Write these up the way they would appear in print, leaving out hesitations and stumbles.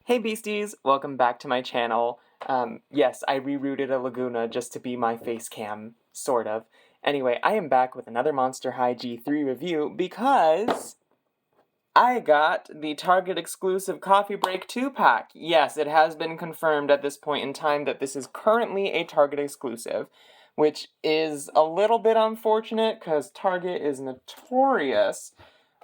Hey Beasties, welcome back to my channel. Yes, I rerouted a Laguna just to be my face cam, sort of. Anyway, I am back with another Monster High G3 review because I got the Target exclusive Coffee Break 2-pack. Yes, it has been confirmed at this point in time that this is currently a Target exclusive, which is a little bit unfortunate because Target is notorious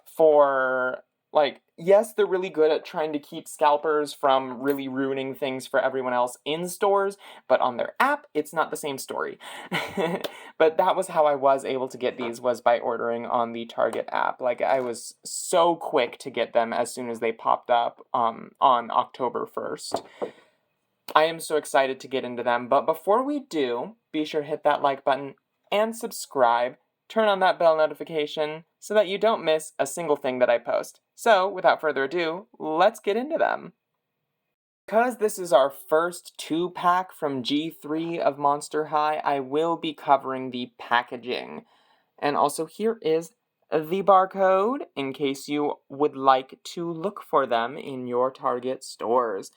for, like, yes, they're really good at trying to keep scalpers from really ruining things for everyone else in stores, but on their app, it's not the same story. But that was how I was able to get these, was by ordering on the Target app. Like, I was so quick to get them as soon as they popped up on October 1st. I am so excited to get into them, but before we do, be sure to hit that like button and subscribe. Turn on that bell notification so that you don't miss a single thing that I post. So, without further ado, let's get into them. Because this is our first 2-pack from G3 of Monster High, I will be covering the packaging. And also here is the barcode in case you would like to look for them in your Target stores.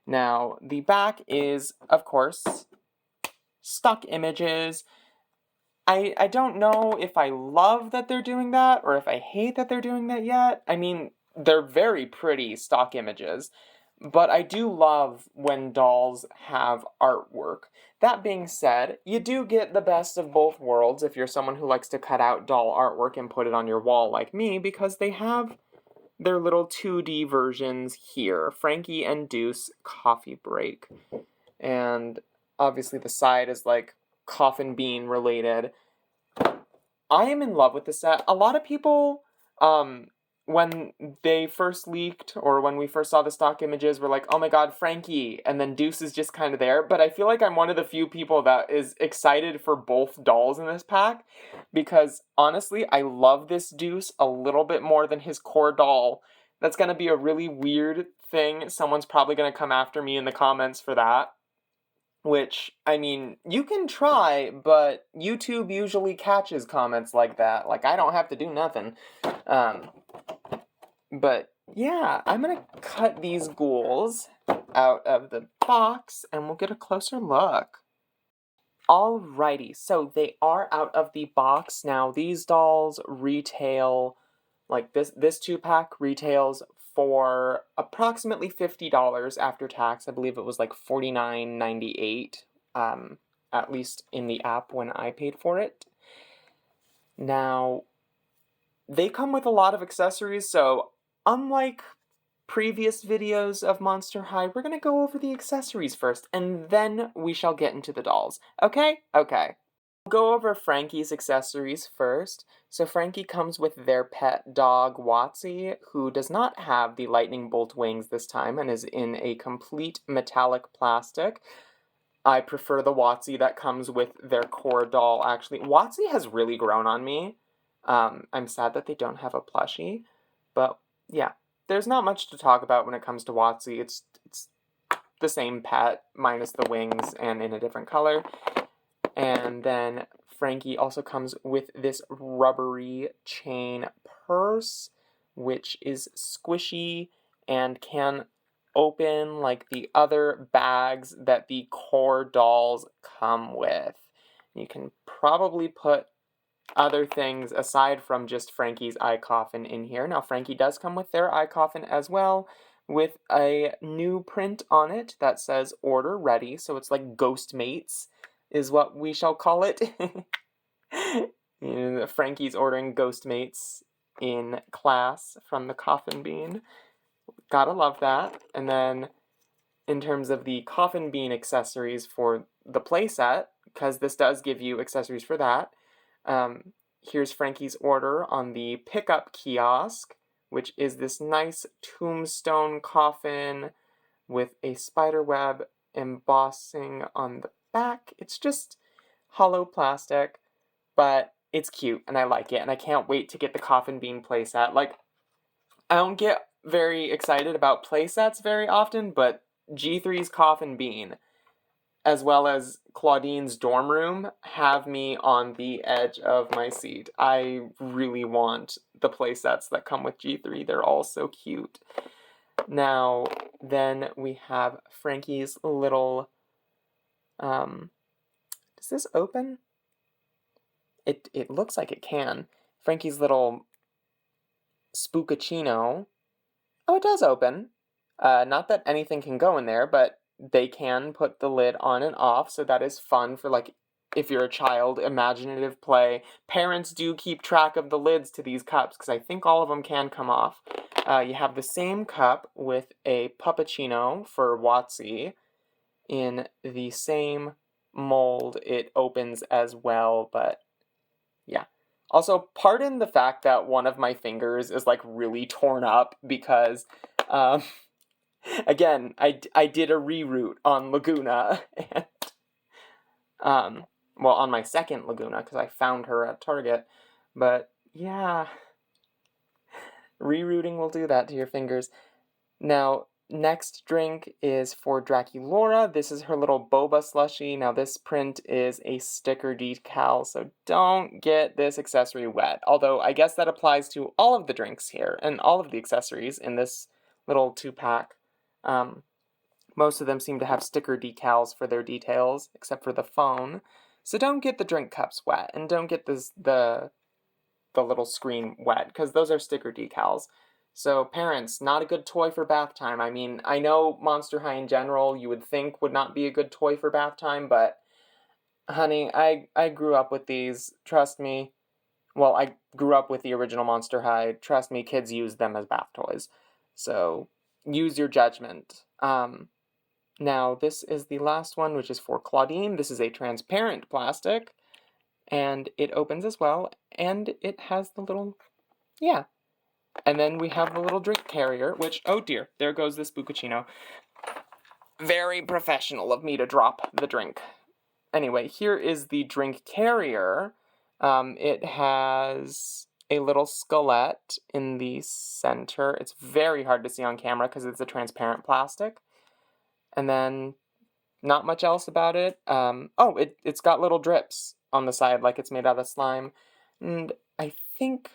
Now, the back is, of course, stock images. I don't know if I love that they're doing that or if I hate that they're doing that yet. I mean, they're very pretty stock images, but I do love when dolls have artwork. That being said, you do get the best of both worlds if you're someone who likes to cut out doll artwork and put it on your wall like me, because they have their little 2D versions here. Frankie and Deuce Coffee Break. And obviously the side is like coffin bean related. I am in love with the set. A lot of people, when they first leaked, or when we first saw the stock images, were like, oh my god, Frankie, and then Deuce is just kind of there, but I feel like I'm one of the few people that is excited for both dolls in this pack, because honestly, I love this Deuce a little bit more than his core doll. That's gonna be a really weird thing. Someone's probably gonna come after me in the comments for that. Which, I mean, you can try, but YouTube usually catches comments like that. Like, I don't have to do nothing. Um, but, yeah, I'm gonna cut these ghouls out of the box, and we'll get a closer look. Alrighty, so they are out of the box. Now, these dolls retail, like, this 2-pack retails for approximately $50 after tax. I believe it was like $49.98, at least in the app when I paid for it. Now, they come with a lot of accessories, so unlike previous videos of Monster High, we're gonna go over the accessories first, and then we shall get into the dolls. Okay? Okay. Go over Frankie's accessories first. So Frankie comes with their pet dog, Watsy, who does not have the lightning bolt wings this time and is in a complete metallic plastic. I prefer the Watsy that comes with their core doll, actually. Watsy has really grown on me. I'm sad that they don't have a plushie, but yeah, there's not much to talk about when it comes to Watsy. It's the same pet, minus the wings and in a different color. And then Frankie also comes with this rubbery chain purse, which is squishy and can open like the other bags that the core dolls come with. You can probably put other things aside from just Frankie's eye coffin in here. Now, Frankie does come with their eye coffin as well, with a new print on it that says order ready, so it's like Ghost Mates is what we shall call it. You know, Frankie's ordering Ghost Mates in class from the Coffin Bean. Gotta love that. And then in terms of the Coffin Bean accessories for the playset, because this does give you accessories for that, here's Frankie's order on the pickup kiosk, which is this nice tombstone coffin with a spiderweb embossing on the back. It's just hollow plastic, but it's cute and I like it, and I can't wait to get the Coffin Bean playset. Like, I don't get very excited about playsets very often, but G3's Coffin Bean, as well as Claudine's dorm room, have me on the edge of my seat. I really want the playsets that come with G3. They're all so cute. Now, then we have Frankie's little, does this open? It looks like it can. Frankie's little spookachino. Oh, it does open. Not that anything can go in there, but they can put the lid on and off, so that is fun for, like, if you're a child, imaginative play. Parents do keep track of the lids to these cups, because I think all of them can come off. You have the same cup with a puppuccino for Watsy in the same mold. It opens as well, but yeah. Also, pardon the fact that one of my fingers is, like, really torn up because, um, again, I did a reroute on Laguna, and, well, on my second Laguna, because I found her at Target, but, yeah, rerouting will do that to your fingers. Now, next drink is for Draculaura. This is her little boba slushie. Now, this print is a sticker decal, so don't get this accessory wet. Although, I guess that applies to all of the drinks here, and all of the accessories in this little 2-pack. Most of them seem to have sticker decals for their details, except for the phone. So don't get the drink cups wet, and don't get the little screen wet, because those are sticker decals. So parents, not a good toy for bath time. I mean, I know Monster High in general you would think would not be a good toy for bath time, but honey, I grew up with these, trust me. Well, I grew up with the original Monster High. Trust me, kids use them as bath toys. So use your judgment. Now, this is the last one, which is for Claudine. This is a transparent plastic, and it opens as well, and it has the little, yeah. And then we have the little drink carrier, which, oh dear, there goes this Bucacino. Very professional of me to drop the drink. Anyway, here is the drink carrier. It has a little skullet in the center. It's very hard to see on camera because it's a transparent plastic. And then, not much else about it. It's got little drips on the side like it's made out of slime. And I think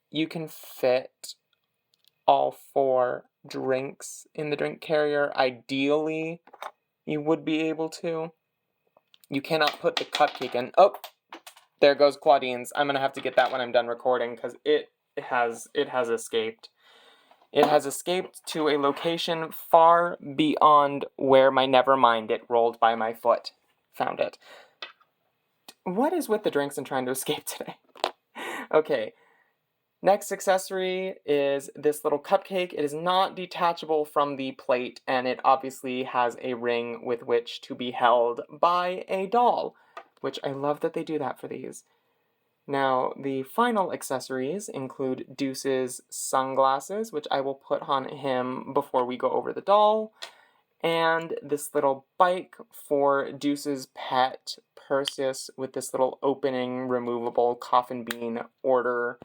you can fit all 4 drinks in the drink carrier. Ideally, you would be able to. You cannot put the cupcake in. Oh, there goes Claudine's. I'm gonna have to get that when I'm done recording because it has escaped. It has escaped to a location far beyond where my Nevermind it rolled by my foot found it. What is with the drinks and trying to escape today? Okay. Next accessory is this little cupcake. It is not detachable from the plate, and it obviously has a ring with which to be held by a doll, which I love that they do that for these. Now, the final accessories include Deuce's sunglasses, which I will put on him before we go over the doll, and this little bike for Deuce's pet, Perseus, with this little opening, removable coffin bean order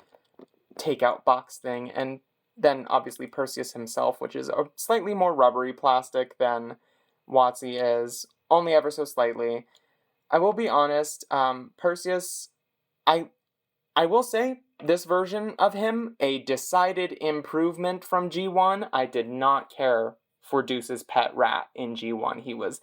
takeout box thing, and then obviously Perseus himself, which is a slightly more rubbery plastic than Watsy is, only ever so slightly. I will be honest, Perseus, I will say, this version of him, a decided improvement from G1. I did not care for Deuce's pet rat in G1. He was,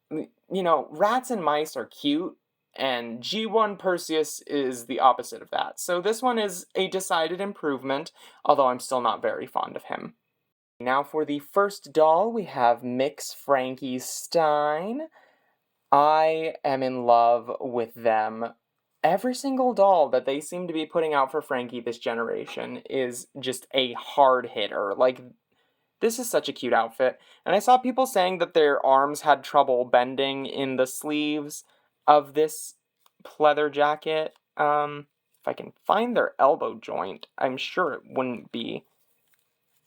rats and mice are cute, and G1 Perseus is the opposite of that. So this one is a decided improvement, although I'm still not very fond of him. Now for the first doll, we have Mix Frankie Stein. I am in love with them. Every single doll that they seem to be putting out for Frankie this generation is just a hard hitter. Like, this is such a cute outfit. And I saw people saying that their arms had trouble bending in the sleeves of this pleather jacket. If I can find their elbow joint, I'm sure it wouldn't be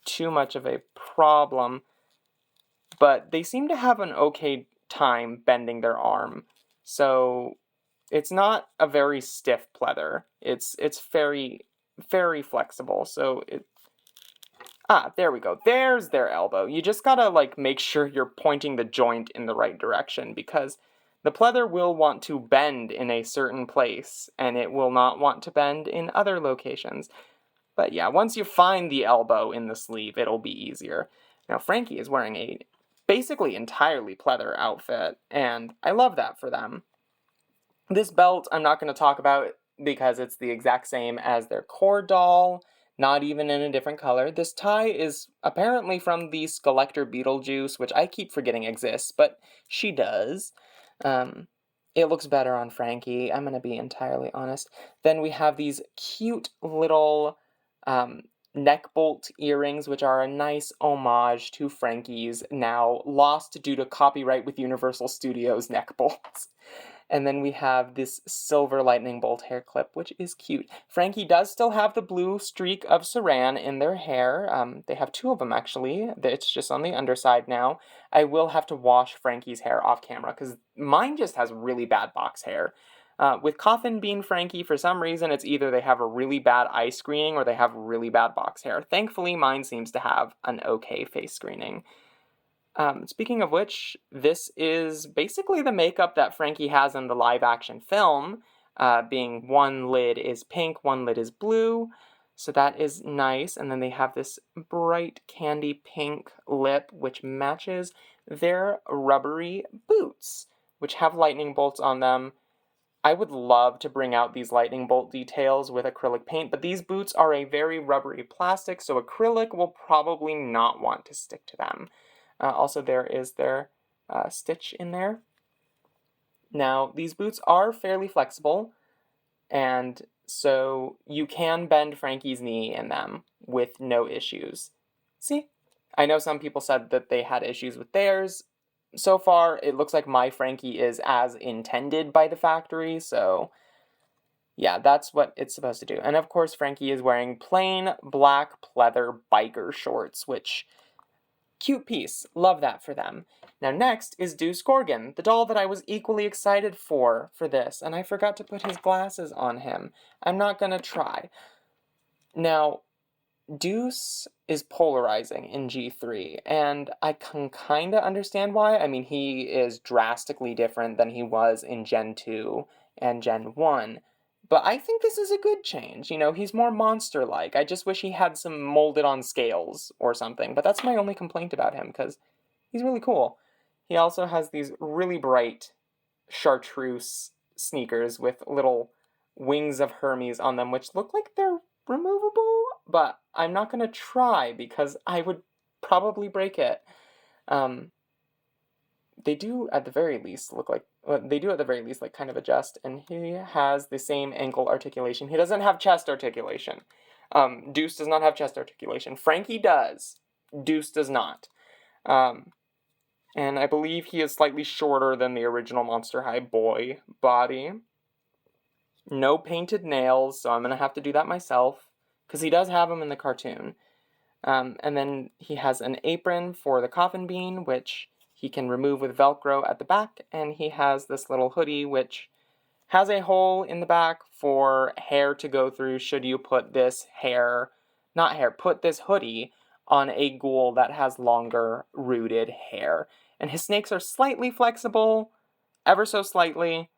too much of a problem. But they seem to have an okay time bending their arm. So it's not a very stiff pleather. It's very, very flexible. So there we go. There's their elbow. You just gotta, make sure you're pointing the joint in the right direction, because the pleather will want to bend in a certain place, and it will not want to bend in other locations. But yeah, once you find the elbow in the sleeve, it'll be easier. Now, Frankie is wearing a basically entirely pleather outfit, and I love that for them. This belt I'm not going to talk about because it's the exact same as their core doll, not even in a different color. This tie is apparently from the Collector Beetlejuice, which I keep forgetting exists, but she does. It looks better on Frankie, I'm going to be entirely honest. Then we have these cute little neck bolt earrings, which are a nice homage to Frankie's now lost due to copyright with Universal Studios neck bolts. And then we have this silver lightning bolt hair clip, which is cute. Frankie does still have the blue streak of saran in their hair. They have two of them, actually. It's just on the underside now. I will have to wash Frankie's hair off camera, because mine just has really bad box hair. With Coffin being Frankie, for some reason, it's either they have a really bad eye screening or they have really bad box hair. Thankfully, mine seems to have an okay face screening. Speaking of which, this is basically the makeup that Frankie has in the live-action film, being one lid is pink, one lid is blue, so that is nice. And then they have this bright candy pink lip, which matches their rubbery boots, which have lightning bolts on them. I would love to bring out these lightning bolt details with acrylic paint, but these boots are a very rubbery plastic, so acrylic will probably not want to stick to them. Also, there is their stitch in there. Now, these boots are fairly flexible, and so you can bend Frankie's knee in them with no issues. See? I know some people said that they had issues with theirs. So far, it looks like my Frankie is as intended by the factory, so yeah, that's what it's supposed to do. And of course, Frankie is wearing plain black pleather biker shorts, which... cute piece. Love that for them. Now next is Deuce Gorgon, the doll that I was equally excited for this, and I forgot to put his glasses on him. I'm not gonna try. Now, Deuce is polarizing in G3, and I can kinda understand why. I mean, he is drastically different than he was in Gen 2 and Gen 1. But I think this is a good change. You know, he's more monster-like. I just wish he had some molded-on scales or something. But that's my only complaint about him, because he's really cool. He also has these really bright chartreuse sneakers with little wings of Hermes on them, which look like they're removable, but I'm not going to try because I would probably break it. They do at the very least look like, they do at the very least like kind of adjust, and he has the same ankle articulation. He doesn't have chest articulation. Deuce does not have chest articulation. Frankie does. Deuce does not. And I believe he is slightly shorter than the original Monster High boy body. No painted nails, so I'm going to have to do that myself, because he does have them in the cartoon. And then he has an apron for the coffin bean, which he can remove with Velcro at the back, and he has this little hoodie, which has a hole in the back for hair to go through should you put this put this hoodie on a ghoul that has longer rooted hair. And his snakes are slightly flexible, ever so slightly,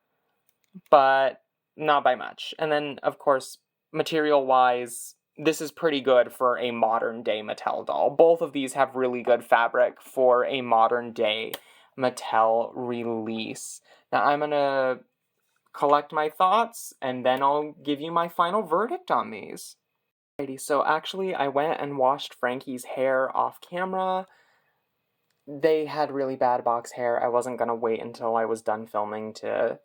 but not by much. And then, of course, material-wise, this is pretty good for a modern-day Mattel doll. Both of these have really good fabric for a modern-day Mattel release. Now, I'm going to collect my thoughts, and then I'll give you my final verdict on these. Alrighty, so actually, I went and washed Frankie's hair off camera. They had really bad box hair. I wasn't going to wait until I was done filming to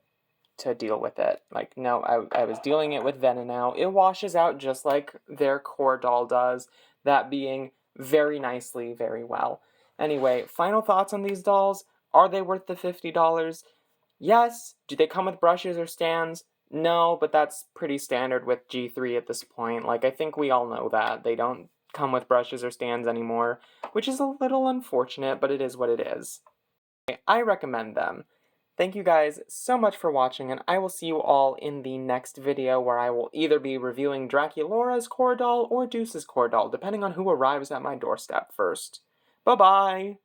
deal with it. Like, no, I was dealing it with then and now. It washes out just like their core doll does, that being very nicely, very well. Anyway, final thoughts on these dolls. Are they worth the $50? Yes. Do they come with brushes or stands? No, but that's pretty standard with G3 at this point. Like, I think we all know that. They don't come with brushes or stands anymore, which is a little unfortunate, but it is what it is. I recommend them. Thank you guys so much for watching, and I will see you all in the next video where I will either be reviewing Draculaura's core doll or Deuce's core doll, depending on who arrives at my doorstep first. Bye-bye!